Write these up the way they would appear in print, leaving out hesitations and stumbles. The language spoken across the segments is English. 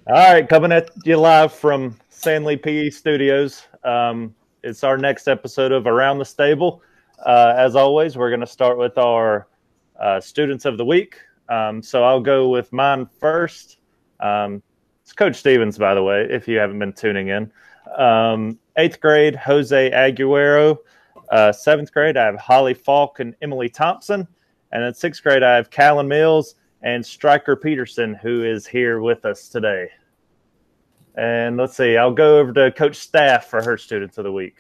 All right, coming at you live from Sandley PE Studios. It's our next episode of Around the Stable. As always, we're going to start with our students of the week. So I'll go with mine first. It's Coach Stevens, by the way, if you haven't been tuning in. Eighth grade, Jose Aguero. Seventh grade, I have Holly Falk and Emily Thompson. And then sixth grade, I have Callan Mills and Stryker Peterson, who is here with us today. And let's see, I'll go over to Coach Staff for her Students of the Week.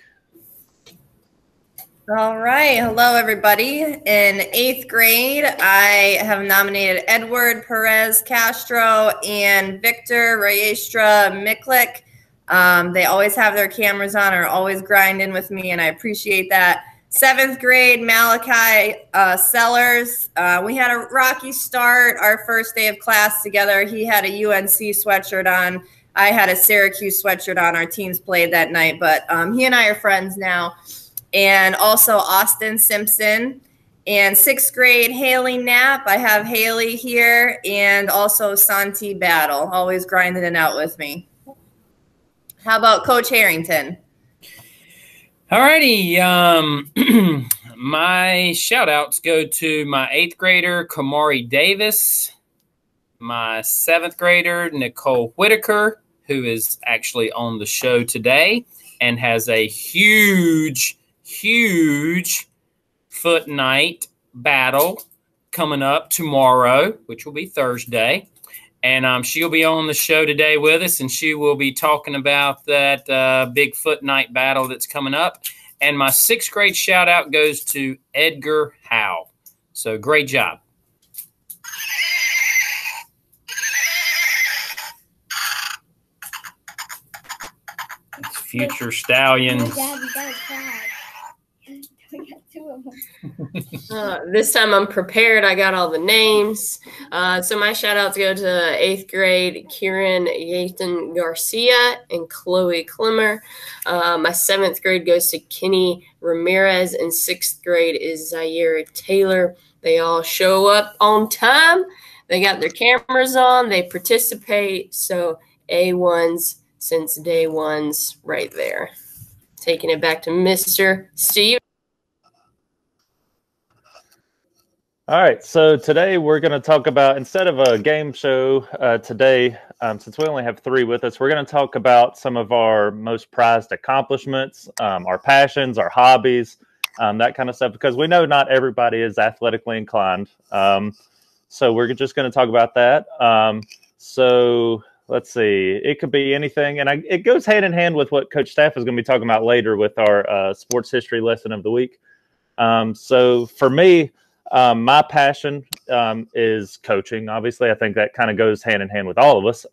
All right. Hello, everybody. In eighth grade, I have nominated Edward Perez Castro and Victor Rayestra Miklik. They always have their cameras on, are always grinding with me, and I appreciate that. Seventh grade, Malachi Sellers. We had a rocky start our first day of class together. He had a UNC sweatshirt on. I had a Syracuse sweatshirt on. Our teams played that night, but he and I are friends now. And also Austin Simpson. And sixth grade, Haley Knapp. I have Haley here, and also Santi Battle, always grinding it out with me. How about Coach Harrington? All righty. My shout outs go to my eighth grader, Kamari Davis, my seventh grader, Nicole Whitaker, who is actually on the show today and has a huge foot night battle coming up tomorrow, which will be Thursday. And she'll be on the show today with us, and she will be talking about that big foot night battle that's coming up. And my sixth grade shout out goes to Edgar Howe. So great job. It's Future Stallions. Oh, Dad, you got a flag. We got two of them. This time I'm prepared. I got all the names. So my shout outs go to eighth grade, Kieran Yathan Garcia and Chloe Klimmer. My seventh grade goes to Kenny Ramirez, and sixth grade is Zaire Taylor. They all show up on time. They got their cameras on. They participate. So A1s since day one's right there. Taking it back to Mr. Steve. All right, so today we're going to talk about, instead of a game show today, since we only have three with us, we're going to talk about some of our most prized accomplishments, our passions, our hobbies, that kind of stuff, because we know not everybody is athletically inclined. So we're just going to talk about that. So let's see, it could be anything, and it goes hand in hand with what Coach Staff is going to be talking about later with our sports history lesson of the week. So for me, my passion is coaching. Obviously, I think that kind of goes hand in hand with all of us.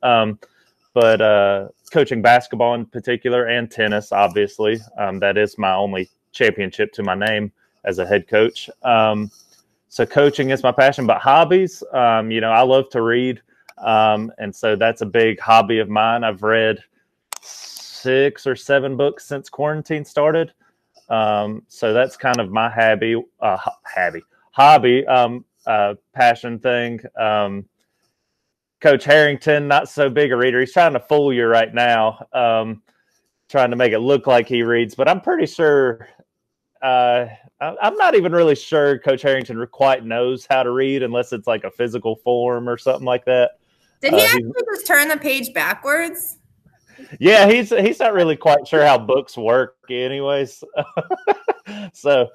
But coaching basketball in particular and tennis, obviously, that is my only championship to my name as a head coach. So coaching is my passion. But hobbies, I love to read. And so that's a big hobby of mine. I've read 6 or 7 books since quarantine started. So that's kind of my hobby, passion thing. Coach Harrington, not so big a reader. He's trying to fool you right now, trying to make it look like he reads, but I'm pretty sure, I'm not even really sure Coach Harrington quite knows how to read unless it's like a physical form or something like that. Did he actually just turn the page backwards? Yeah, he's not really quite sure how books work anyways. So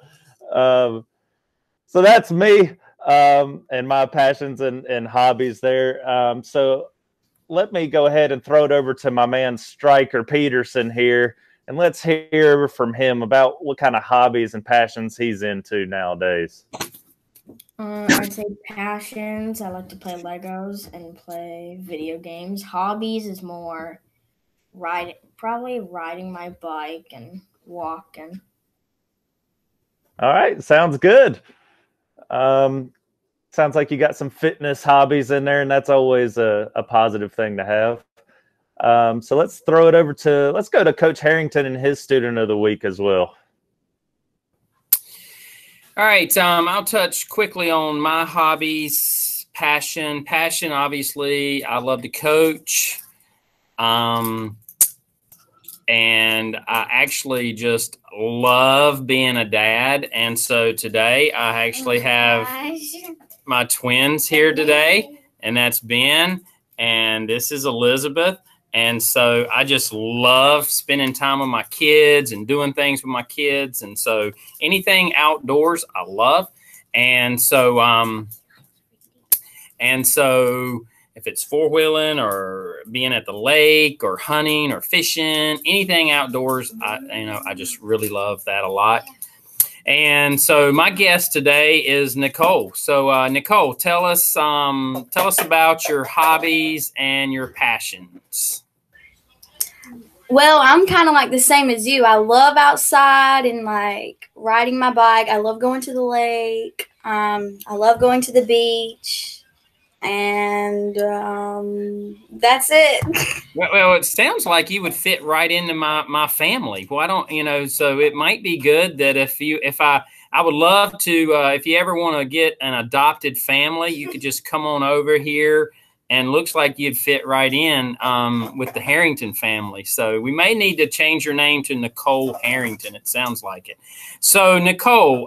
that's me, and my passions and hobbies there. So let me go ahead and throw it over to my man Stryker Peterson here, and let's hear from him about what kind of hobbies and passions he's into nowadays. I'd say passions. I like to play Legos and play video games. Hobbies is more probably riding my bike and walking. All right, sounds good. Sounds like you got some fitness hobbies in there, and that's always a positive thing to have. So let's throw it over let's go to Coach Harrington and his student of the week as well. All right, I'll touch quickly on my hobbies, passion. Obviously, I love to coach. And I actually just love being a dad. And so today I actually have my twins here today, and that's Ben, and this is Elizabeth. And so I just love spending time with my kids and doing things with my kids. And so anything outdoors, I love. And so if it's four-wheeling or being at the lake or hunting or fishing, anything outdoors, I just really love that a lot. And so my guest today is Nicole. So Nicole, tell us about your hobbies and your passions. Well, I'm kind of like the same as you. I love outside and like riding my bike. I love going to the lake. I love going to the beach. And that's it. Well, it sounds like you would fit right into my family. Why don't so it might be good that I would love to if you ever want to get an adopted family, you could just come on over here, and looks like you'd fit right in with the Harrington family. So we may need to change your name to Nicole Harrington. It sounds like it. So Nicole,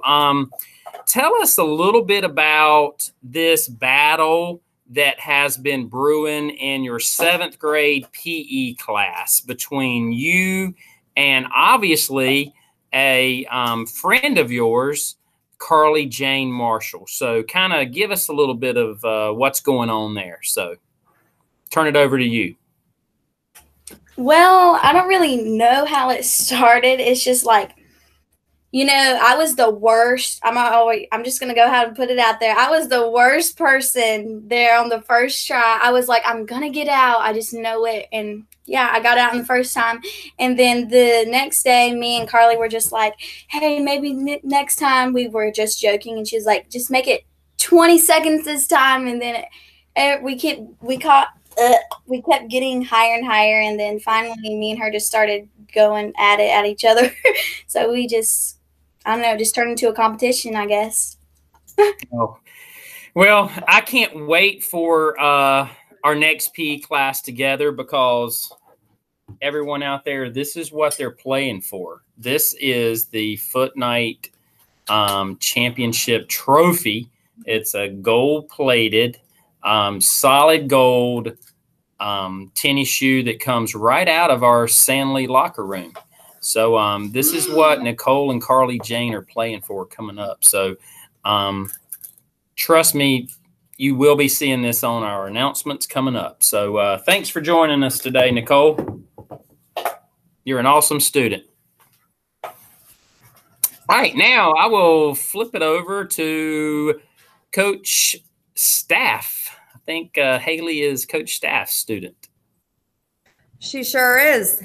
tell us a little bit about this battle that has been brewing in your 7th grade PE class between you and obviously a friend of yours, Carly Jane Marshall. So kind of give us a little bit of what's going on there. So turn it over to you. Well, I don't really know how it started. It's just like, I was the worst. I'm just going to go ahead and put it out there. I was the worst person there on the first try. I was like, I'm going to get out. I just know it. And yeah, I got out in the first time. And then the next day, me and Carly were just like, hey, maybe next time. We were just joking. And she was like, just make it 20 seconds this time. And then we kept getting higher and higher. And then finally, me and her just started going at it at each other. So we just, I don't know, just turned into a competition, I guess. Oh, well, I can't wait for our next PE class together, because everyone out there, this is what they're playing for. This is the Foot Night Championship trophy. It's a gold-plated, solid gold tennis shoe that comes right out of our Sandley locker room. So this is what Nicole and Carly Jane are playing for coming up. So trust me, you will be seeing this on our announcements coming up. So thanks for joining us today, Nicole. You're an awesome student. All right, now I will flip it over to Coach Staff. I think Haley is Coach Staff's student. She sure is.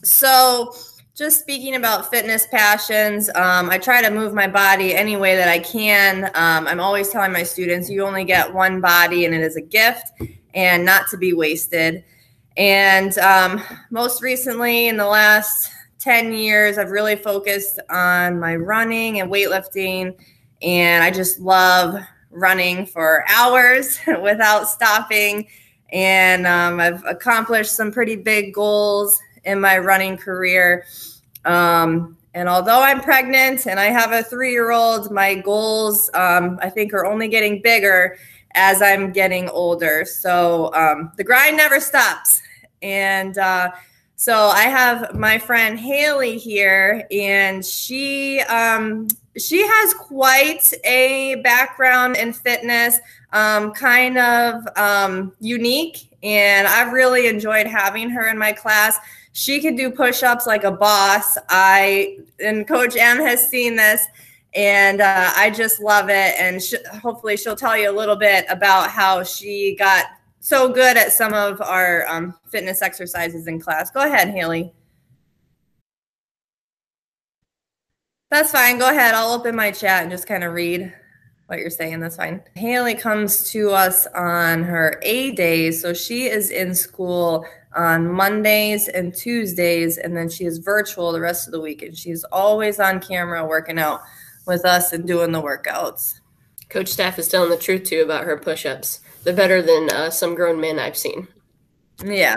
So just speaking about fitness passions, I try to move my body any way that I can. I'm always telling my students, you only get one body and it is a gift and not to be wasted. And most recently in the last 10 years, I've really focused on my running and weightlifting. And I just love running for hours without stopping. And I've accomplished some pretty big goals in my running career. And although I'm pregnant and I have a 3-year-old, my goals, I think, are only getting bigger as I'm getting older. So the grind never stops. And so I have my friend Haley here, and she has quite a background in fitness, kind of unique. And I've really enjoyed having her in my class. She could do push-ups like a boss. And Coach M has seen this, and I just love it. And hopefully she'll tell you a little bit about how she got so good at some of our fitness exercises in class. Go ahead, Haley. That's fine. Go ahead. I'll open my chat and just kind of read what you're saying. That's fine. Haley comes to us on her A days. So she is in school on Mondays and Tuesdays, and then she is virtual the rest of the week. And she's always on camera working out with us and doing the workouts. Coach Staff is telling the truth, too, about her push-ups. They're better than some grown men I've seen. Yeah.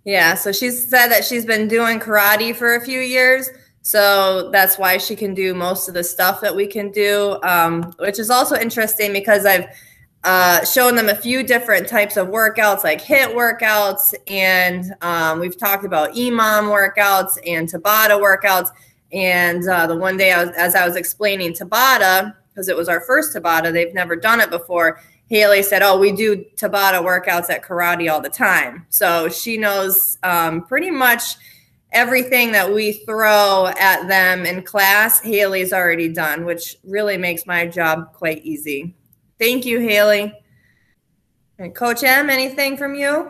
Yeah. So she said that she's been doing karate for a few years. So that's why she can do most of the stuff that we can do, which is also interesting because I've shown them a few different types of workouts, like HIIT workouts, and we've talked about EMOM workouts and Tabata workouts. And the one day as I was explaining Tabata, because it was our first Tabata, they've never done it before, Haley said, oh, we do Tabata workouts at karate all the time. So she knows pretty much everything that we throw at them in class, Haley's already done, which really makes my job quite easy. Thank you, Haley. And Coach M, anything from you?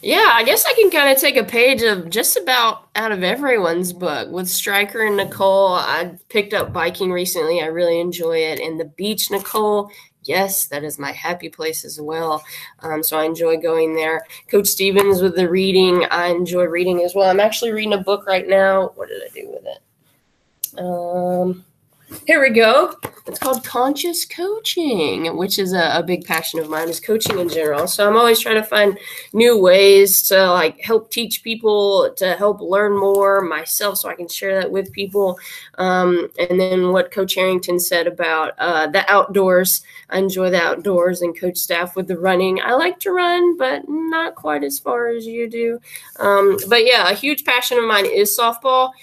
Yeah, I guess I can kind of take a page of just about out of everyone's book. With Stryker and Nicole, I picked up biking recently. I really enjoy it. And the beach, Nicole, yes, that is my happy place as well. So I enjoy going there. Coach Stevens with the reading, I enjoy reading as well. I'm actually reading a book right now. What did I do with it? Here we go. It's called Conscious Coaching, which is a big passion of mine, is coaching in general. So I'm always trying to find new ways to like help teach people, to help learn more myself so I can share that with people. And then what Coach Harrington said about the outdoors. I enjoy the outdoors, and Coach Staff with the running. I like to run, but not quite as far as you do. But yeah, a huge passion of mine is softball.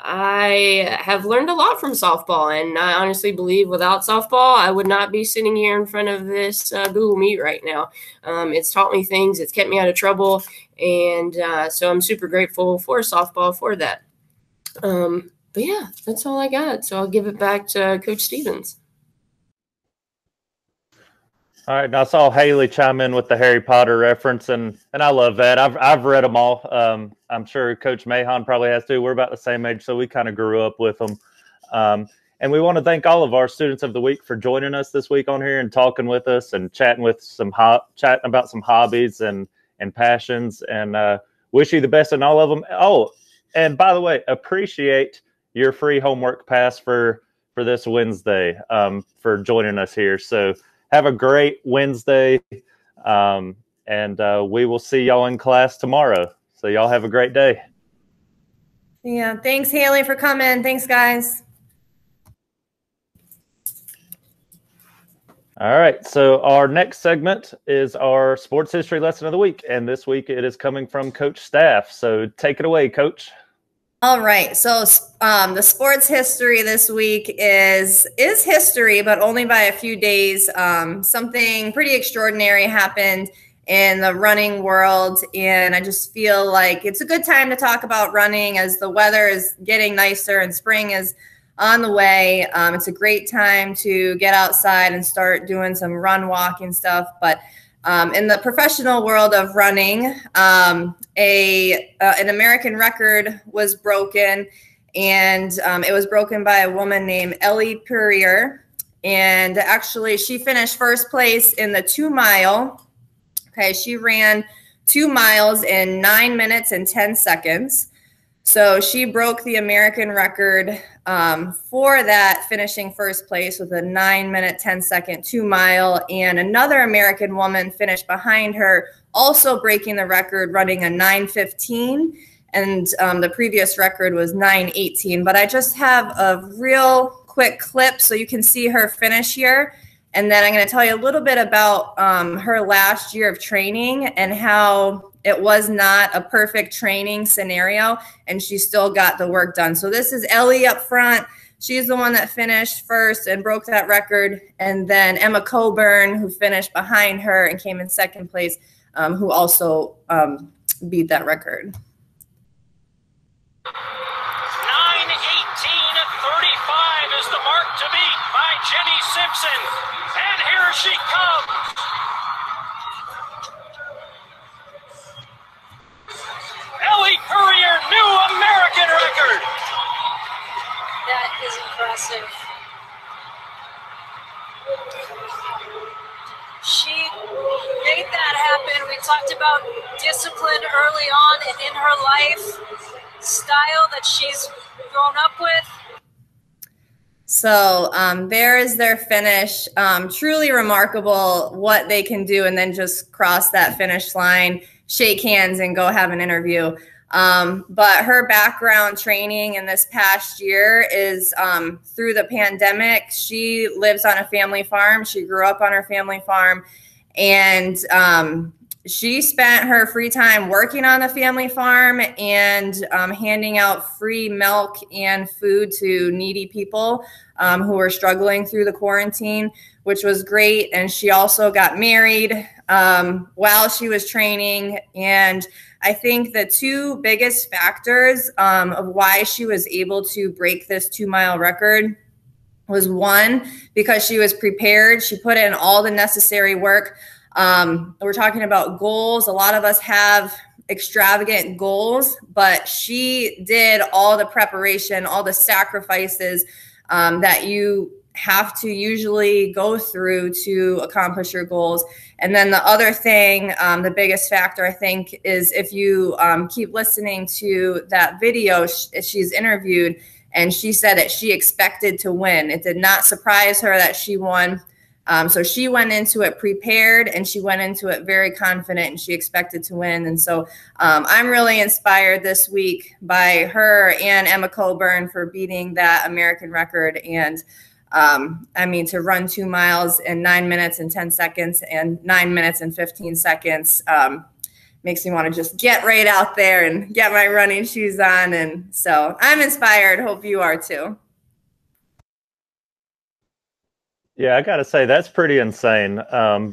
I have learned a lot from softball, and I honestly believe without softball, I would not be sitting here in front of this Google Meet right now. It's taught me things. It's kept me out of trouble, and so I'm super grateful for softball for that. But yeah, that's all I got. So I'll give it back to Coach Stevens. All right, now I saw Haley chime in with the Harry Potter reference, and I love that. I've read them all. I'm sure Coach Mahon probably has too. We're about the same age, so we kind of grew up with them. And we want to thank all of our students of the week for joining us this week on here and talking with us and chatting about some hobbies and passions. And wish you the best in all of them. Oh, and by the way, appreciate your free homework pass for this Wednesday for joining us here. So have a great Wednesday, and we will see y'all in class tomorrow. So y'all have a great day. Yeah, thanks, Haley, for coming. Thanks, guys. All right, so our next segment is our sports history lesson of the week, and this week it is coming from Coach Staff. So take it away, Coach. All right, so the sports history this week is history, but only by a few days. Something pretty extraordinary happened in the running world, and I just feel like it's a good time to talk about running as the weather is getting nicer and spring is on the way. It's a great time to get outside and start doing some run walking stuff, but in the professional world of running, an American record was broken, and it was broken by a woman named Ellie Purrier. And actually, she finished first place in the 2 mile. Okay, she ran 2 miles in 9 minutes and 10 seconds. So she broke the American record for that, finishing first place with a 9 minute, 10 second 2 mile. And another American woman finished behind her, also breaking the record, running a 9:15. And the previous record was 9:18. But I just have a real quick clip so you can see her finish here. And then I'm going to tell you a little bit about her last year of training and how it was not a perfect training scenario, and she still got the work done. So this is Ellie up front. She's the one that finished first and broke that record. And then Emma Coburn, who finished behind her and came in second place, who also beat that record. 9:18:35 is the mark to beat by Jenny Simpson. And here she comes. Ellie Purrier, new American record. That is impressive. She made that happen. We talked about discipline early on and in her life, style that she's grown up with. So there is their finish. Truly remarkable what they can do, and then just cross that finish line, shake hands, and go have an interview. But her background training in this past year is through the pandemic. She lives on a family farm. She grew up on her family farm, and she spent her free time working on the family farm and handing out free milk and food to needy people who were struggling through the quarantine, which was great. And she also got married while she was training. And I think the two biggest factors of why she was able to break this 2-mile record was, one, because she was prepared. She put in all the necessary work. We're talking about goals. A lot of us have extravagant goals, but she did all the preparation, all the sacrifices that you have to usually go through to accomplish your goals. And then the other thing, the biggest factor, I think, is if you keep listening to that video she's interviewed, and she said that she expected to win. It did not surprise her that she won. So she went into it prepared, and she went into it very confident, and she expected to win. And so I'm really inspired this week by her and Emma Coburn for beating that American record. And I mean, to run 2 miles in 9 minutes and 10 seconds and 9 minutes and 15 seconds makes me want to just get right out there and get my running shoes on. And so I'm inspired. Hope you are too. Yeah, I got to say that's pretty insane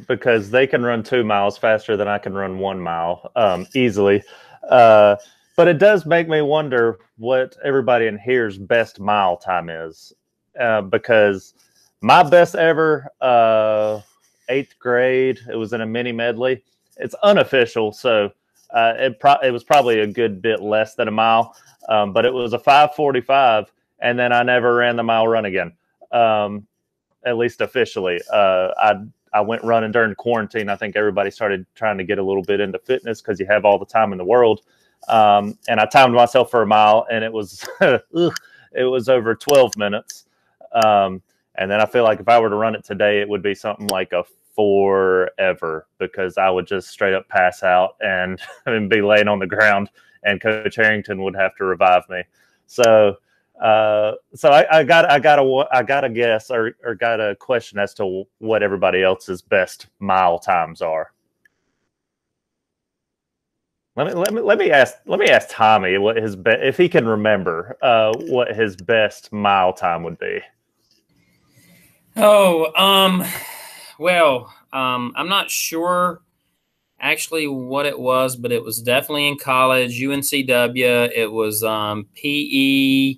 because they can run 2 miles faster than I can run 1 mile easily. But it does make me wonder what everybody in here's best mile time is, because my best ever, 8th grade, it was in a mini medley. It's unofficial, so it was probably a good bit less than a mile, but it was a 5:45, and then I never ran the mile run again. At least officially. I went running during quarantine. I think everybody started trying to get a little bit into fitness because you have all the time in the world. And I timed myself for a mile, and it was it was over 12 minutes. And then I feel like if I were to run it today, it would be something like a forever, because I would just straight up pass out and be laying on the ground, and Coach Harrington would have to revive me. So I got a guess or got a question as to what everybody else's best mile times are. Let me ask Tommy what his if he can remember what his best mile time would be. Well, I'm not sure actually what it was, but it was definitely in college, UNCW. It was PE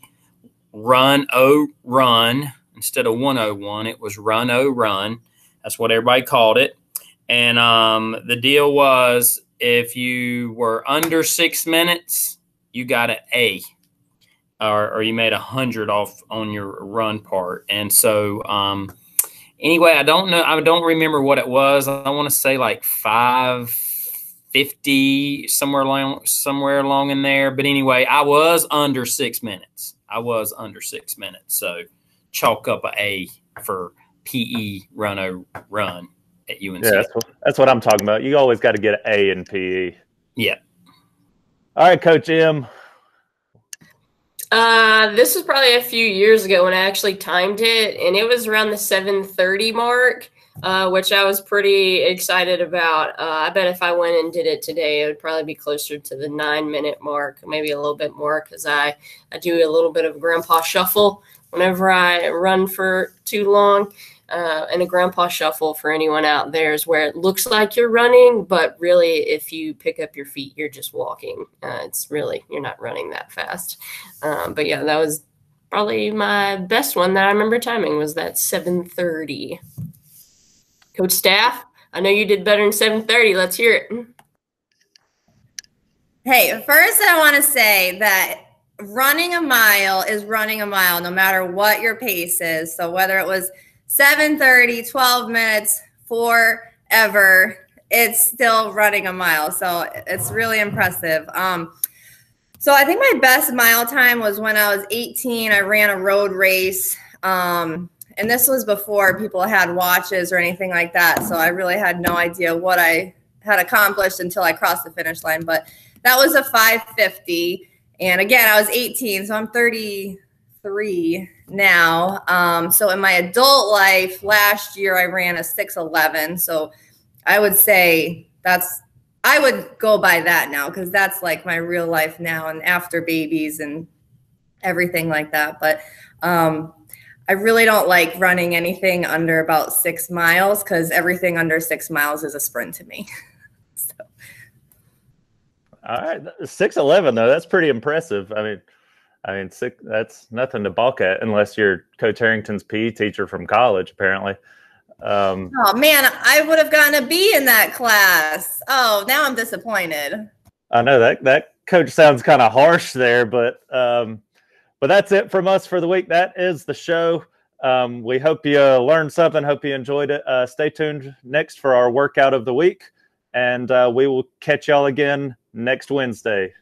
run instead of 101. It was run. That's what everybody called it. And the deal was, if you were under 6 minutes, you got an A, or you made 100 off on your run part. And so anyway, I don't know. I don't remember what it was. I want to say like 5:50, somewhere along in there. But anyway, I was under 6 minutes. So chalk up an A for PE run at UNC. Yeah, that's what I'm talking about. You always got to get an A in PE. Yeah. All right, Coach M. This was probably a few years ago when I actually timed it, and it was around the 7:30 mark, which I was pretty excited about. I bet if I went and did it today, it would probably be closer to the 9-minute mark, maybe a little bit more, because I do a little bit of grandpa shuffle whenever I run for too long. And a grandpa shuffle, for anyone out there, is where it looks like you're running, but really, if you pick up your feet, you're just walking. It's really, you're not running that fast. But yeah, that was probably my best one that I remember timing, was that 7:30. Coach Staff, I know you did better than 7:30. Let's hear it. Hey, first I want to say that running a mile is running a mile, no matter what your pace is. So whether it was 7:30, 12 minutes, forever, it's still running a mile. So it's really impressive. So I think my best mile time was when I was 18. I ran a road race. And this was before people had watches or anything like that. So I really had no idea what I had accomplished until I crossed the finish line. But that was a 5:50. And again, I was 18, so I'm 33 now. So in my adult life, last year I ran a 6:11. So I would say I would go by that now, because that's like my real life now and after babies and everything like that. But I really don't like running anything under about 6 miles, because everything under 6 miles is a sprint to me. So. All right, 6:11 though, that's pretty impressive. I mean, that's nothing to balk at unless you're Coach Harrington's PE teacher from college, apparently. Oh man, I would have gotten a B in that class. Oh, now I'm disappointed. I know that coach sounds kind of harsh there, but that's it from us for the week. That is the show. We hope you learned something. Hope you enjoyed it. Stay tuned next for our workout of the week, and we will catch y'all again next Wednesday.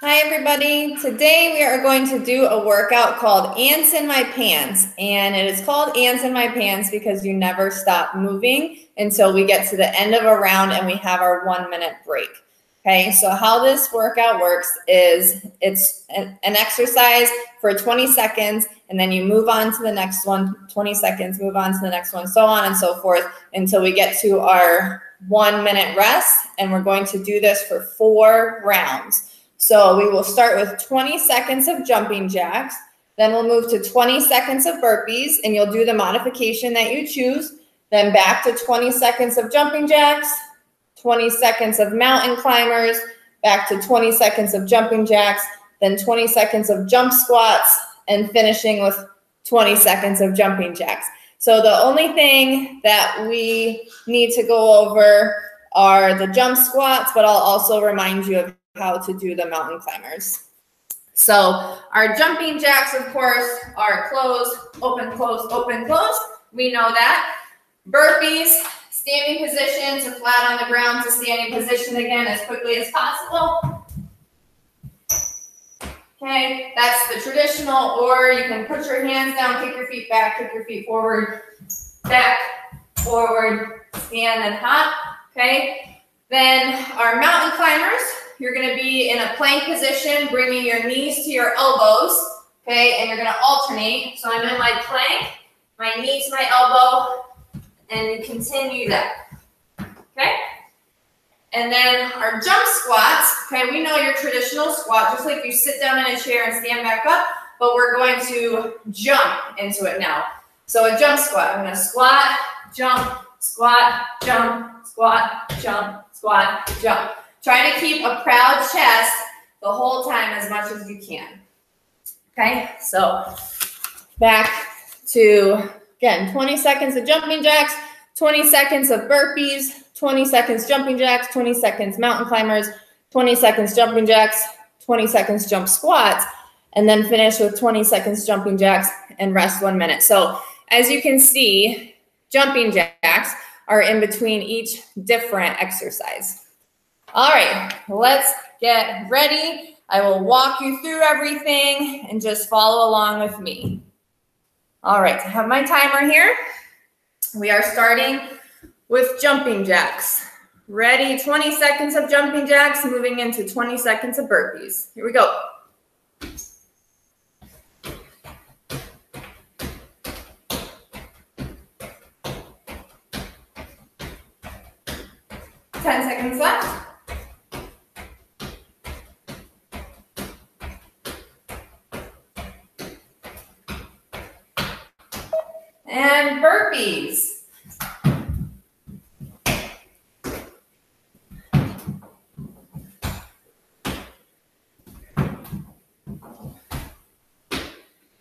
Hi everybody. Today we are going to do a workout called Ants in My Pants. And it is called Ants in My Pants because you never stop moving until we get to the end of a round and we have our 1 minute break. Okay, so how this workout works is it's an exercise for 20 seconds, and then you move on to the next one, 20 seconds, move on to the next one, so on and so forth until we get to our 1 minute rest. And we're going to do this for 4 rounds. So we will start with 20 seconds of jumping jacks. Then we'll move to 20 seconds of burpees, and you'll do the modification that you choose. Then back to 20 seconds of jumping jacks, 20 seconds of mountain climbers, back to 20 seconds of jumping jacks, then 20 seconds of jump squats, and finishing with 20 seconds of jumping jacks. So the only thing that we need to go over are the jump squats, but I'll also remind you of how to do the mountain climbers. So our jumping jacks, of course, are closed, open, closed, open, closed. We know that. Burpees, standing position to flat on the ground to standing position again as quickly as possible. Okay, that's the traditional, or you can put your hands down, kick your feet back, kick your feet forward, back, forward, stand and hop. Okay, then our mountain climbers, you're going to be in a plank position, bringing your knees to your elbows, okay, and you're going to alternate. So I'm in my plank, my knee to my elbow, and you continue that, okay? And then our jump squats, okay, we know your traditional squat, just like you sit down in a chair and stand back up, but we're going to jump into it now. So a jump squat, I'm going to squat, jump, jump, squat, jump, squat, jump. Try to keep a proud chest the whole time as much as you can. Okay, so back to, again, 20 seconds of jumping jacks, 20 seconds of burpees, 20 seconds jumping jacks, 20 seconds mountain climbers, 20 seconds jumping jacks, 20 seconds jump squats, and then finish with 20 seconds jumping jacks and rest 1 minute. So as you can see, jumping jacks are in between each different exercise. All right, let's get ready. I will walk you through everything and just follow along with me. All right, I have my timer here. We are starting with jumping jacks. Ready, 20 seconds of jumping jacks, moving into 20 seconds of burpees. Here we go. 10 seconds left. And burpees.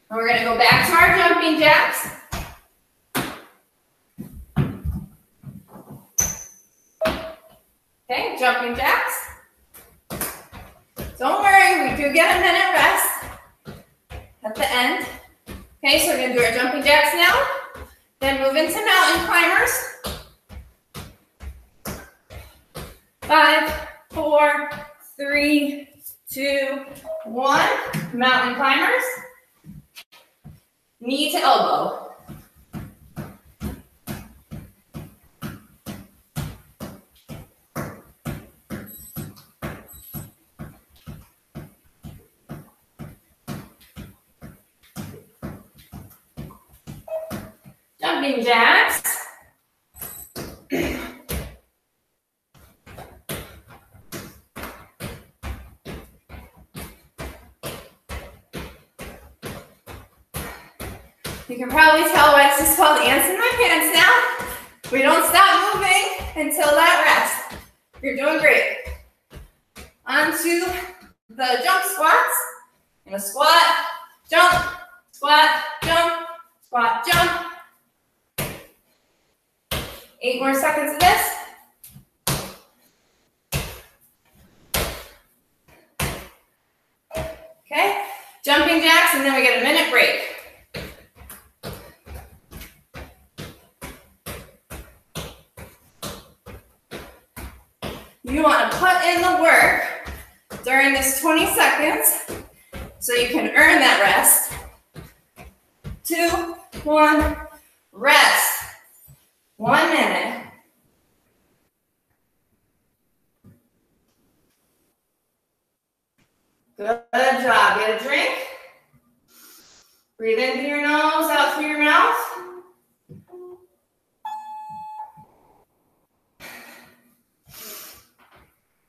And we're going to go back to our jumping jacks. Okay, jumping jacks. Don't worry, we do get a minute rest at the end. Okay, so we're gonna do our jumping jacks now. Then move into mountain climbers. 5, 4, 3, 2, 1. Mountain climbers. Knee to elbow. Jumping jacks. You can probably tell why this is called ants in my pants now. We don't stop moving until that rest. You're doing great. Onto the jump squats. I'm gonna squat, jump, squat, jump, squat, jump. 8 more seconds of this. Okay, jumping jacks, and then we get a minute break. You want to put in the work during this 20 seconds so you can earn that rest. 2, 1, rest. 1 minute. Good job. Get a drink. Breathe in through your nose, out through your mouth.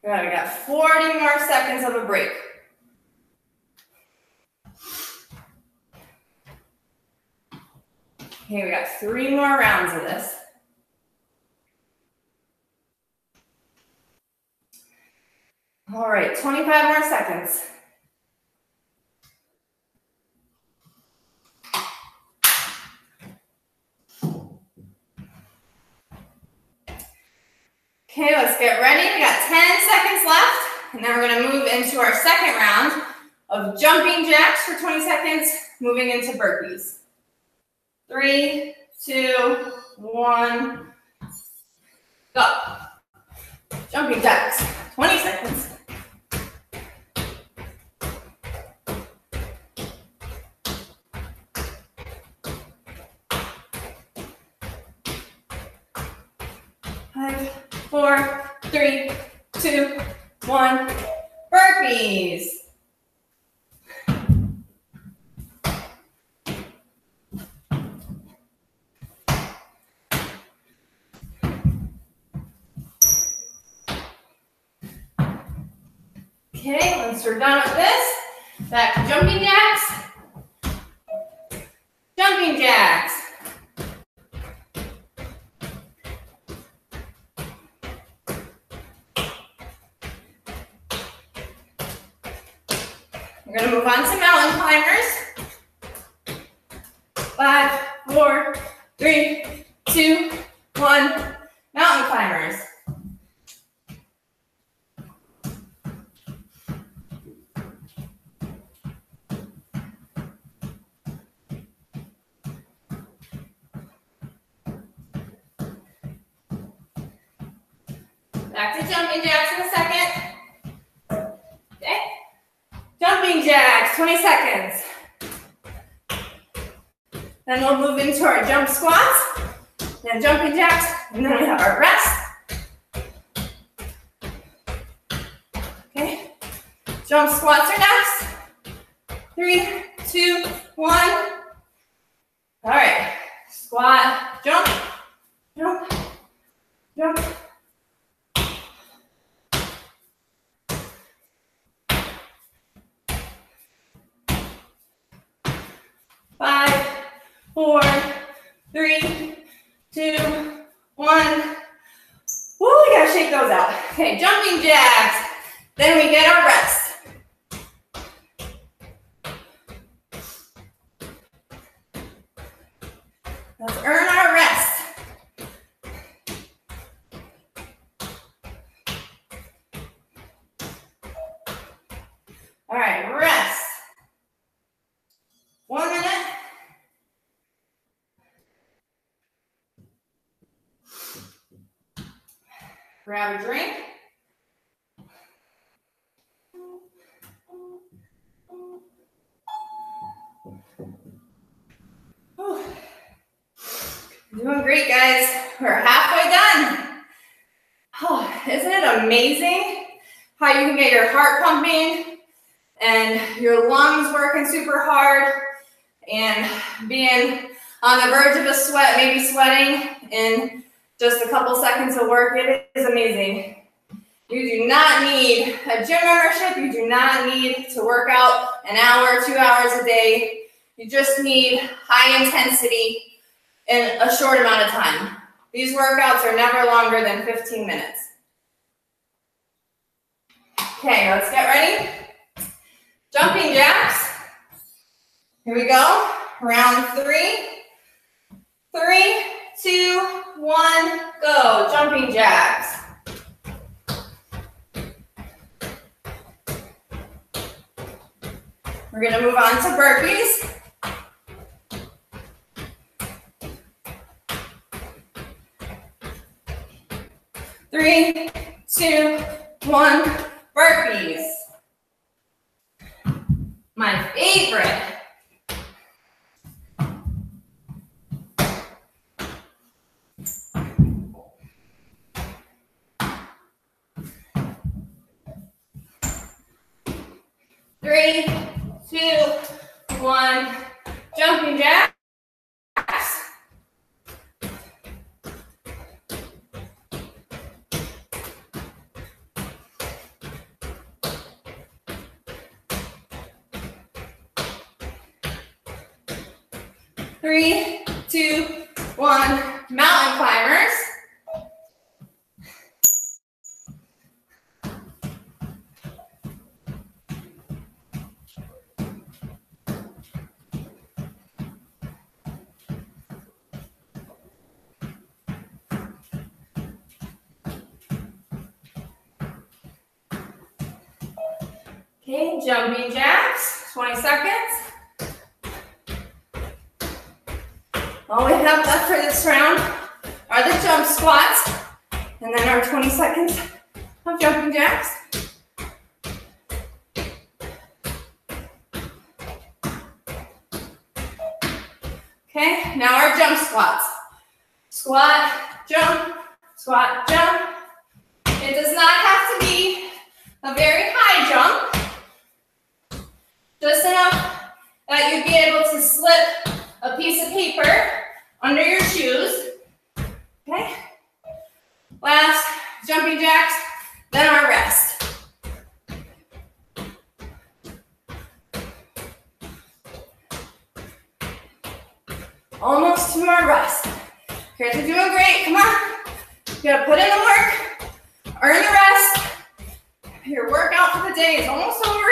Good. We got 40 more seconds of a break. Okay, we got 3 more rounds of this. All right, 25 more seconds. Okay, let's get ready. We got 10 seconds left, and then we're gonna move into our second round of jumping jacks for 20 seconds, moving into burpees. 3, 2, 1, go. Jumping jacks, 20 seconds. Five, 4, 3, 2, 1, burpees. Okay, once we're done with this, back to jumping jacks. Jumping jacks. We're going to move on to mountain climbers. 5, 4, 3, 2, 1, mountain climbers. Back to jumping jacks in a second. Okay. Jumping jacks, 20 seconds. Then we'll move into our jump squats, then jumping jacks, and then we have our rest. Okay. Jump squats are next. 3, 2, 1. All right. Squat, jump, jump, jump. Five, 4, 3, 2, 1. Woo, we gotta shake those out. Okay, jumping jacks. Then we get our rest. Let's earn our rest. All right, rest. 1 minute. grab a drink. Whew. Doing great, guys. We're halfway done. Oh, isn't it amazing how you can get your heart pumping and your lungs working super hard and being on the verge of a sweat, maybe sweating in just a couple seconds of work? It is amazing. You do not need a gym membership. You do not need to work out an hour, 2 hours a day. You just need high intensity in a short amount of time. These workouts are never longer than 15 minutes. Okay, let's get ready. Jumping jacks. Here we go. Round 3. 3, 2, 1, go. Jumping jacks. We're going to move on to burpees. Three, 2, 1, burpees. My favorite. Three, 2, 1, jumping jacks. 3, 2, 1, mountain climbers. Okay, jumping jacks, 20 seconds. All we have left for this round are the jump squats, and then our 20 seconds of jumping jacks. Okay, now our jump squats. Squat, jump, squat, jump. It does not have to be a very high jump, just enough that you'd be able to slip a piece of paper under your shoes. Okay. Last, jumping jacks, then our rest. Almost to our rest. You guys are doing great. Come on. You gotta put in the work, earn the rest. Your workout for the day is almost over.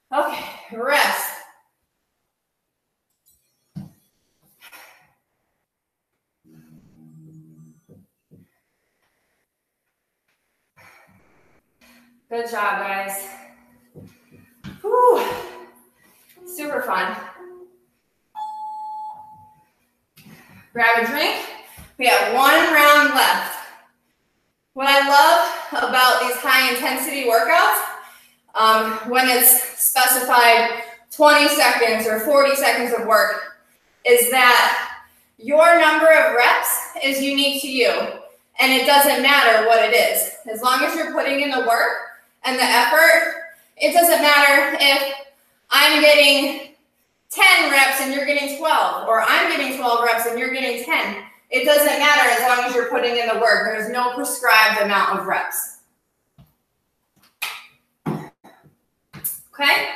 Okay, rest. Good job, guys. Whew. Super fun. Grab a drink. We have 1 round left. What I love about these high intensity workouts, when it's specified 20 seconds or 40 seconds of work, is that your number of reps is unique to you, and it doesn't matter what it is. As long as you're putting in the work and the effort, it doesn't matter if I'm getting 10 reps and you're getting 12, or I'm getting 12 reps and you're getting 10. It doesn't matter as long as you're putting in the work. There's no prescribed amount of reps. Okay,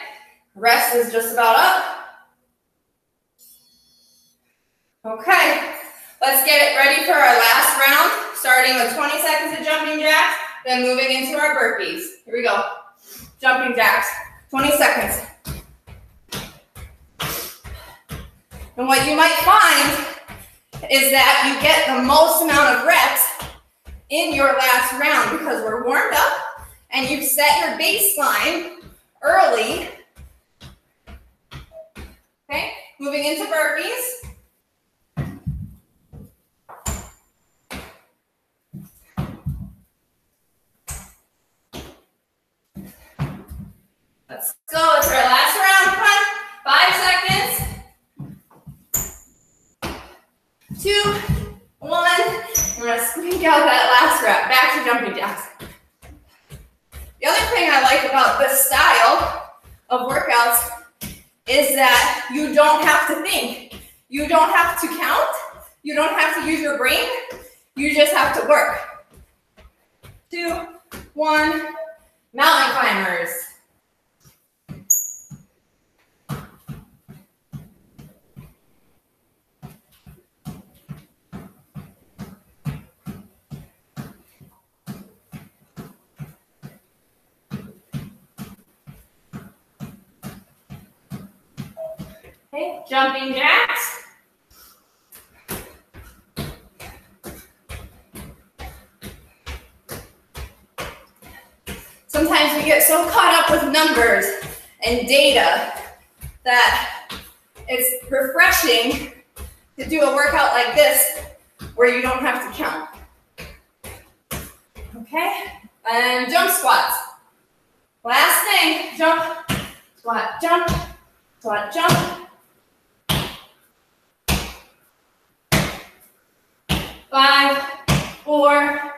rest is just about up. Okay, let's get ready for our last round, starting with 20 seconds of jumping jacks, then moving into our burpees. Here we go. Jumping jacks, 20 seconds. And what you might find is that you get the most amount of reps in your last round because we're warmed up and you've set your baseline early. Okay, moving into burpees. Let's go. It's our last round. Come on. 5 seconds. 2, 1. We're going to squeak out that last rep. Back to jumping jacks. The other thing I like about this style of workouts is that you don't have to think. You don't have to count. You don't have to use your brain. You just have to work. 2, 1. Mountain climbers. Okay, jumping jacks. Sometimes we get so caught up with numbers and data that it's refreshing to do a workout like this where you don't have to count. Okay, and jump squats. Last thing, jump, squat, jump, squat, jump. 5, 4,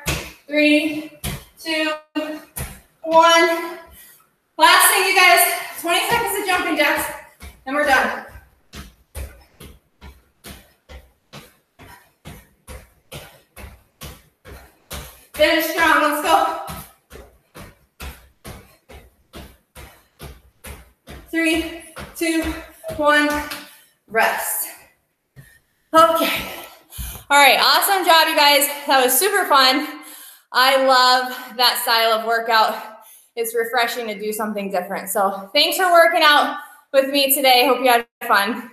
3, 2, 1. Last thing, you guys. 20 seconds of jumping jacks, and we're done. Finish strong. Let's go. 3, 2, 1. Rest. Okay. All right, awesome job, you guys. That was super fun. I love that style of workout. It's refreshing to do something different. So thanks for working out with me today. Hope you had fun.